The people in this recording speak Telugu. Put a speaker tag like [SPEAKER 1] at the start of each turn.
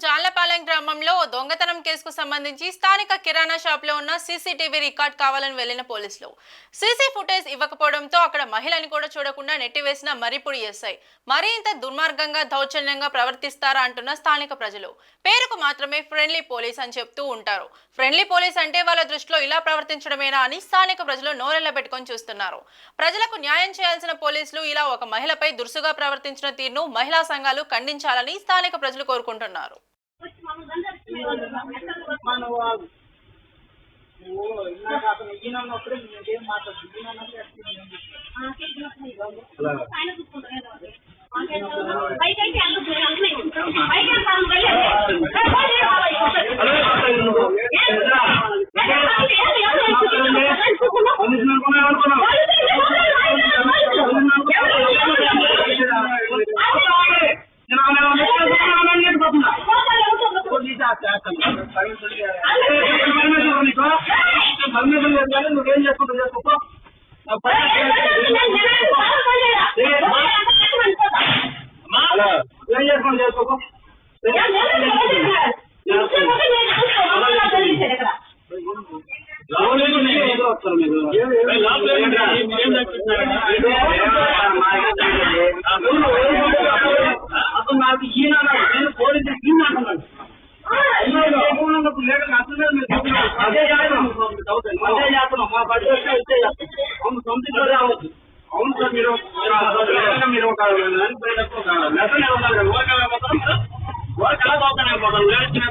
[SPEAKER 1] జాలపాలెం గ్రామంలో ఓ దొంగతనం కేసుకు సంబంధించి స్థానిక కిరాణా షాప్ లో ఉన్న సీసీటీవీ రికార్డ్ కావాలని వెళ్లిన పోలీసులు సీసీ ఫుటేజ్ ఇవ్వకపోవడంతో అక్కడ మహిళని కూడా చూడకుండా నెట్టివేసిన మరిపుడి ఎస్ఐ మరీ ఇంత దుర్మార్గంగా దౌర్జన్యంగా ప్రవర్తిస్తారా అంటున్న స్థానిక ప్రజలు. పేరుకు మాత్రమే ఫ్రెండ్లీ పోలీస్ అని చెప్తూ ఉంటారు. ఫ్రెండ్లీ పోలీస్ అంటే వాళ్ళ దృష్టిలో ఇలా ప్రవర్తించడమేనా అని స్థానిక ప్రజలు నోరెళ్ల పెట్టుకొని చూస్తున్నారు. ప్రజలకు న్యాయం చేయాల్సిన పోలీసులు ఇలా ఒక మహిళపై దురుసుగా ప్రవర్తించిన తీరును మహిళా సంఘాలు ఖండించాలని స్థానిక ప్రజలు కోరుకుంటున్నారు.
[SPEAKER 2] నువ్వేం చేసుకుంటా చేసుకో ఏం చేసుకుంటా చేసుకో వస్తారు మీరు అసలు నాకు ఈయన నేను పోలీసు ఈయన అంటున్నాను. అదే చేస్తున్నాం మా బడ్జెట్ ఇచ్చే సొంత రావచ్చు. అవును సార్ మీరు ఒక లెసన్ ఓటర్ ఎలా పోతాను పోతాను చిన్న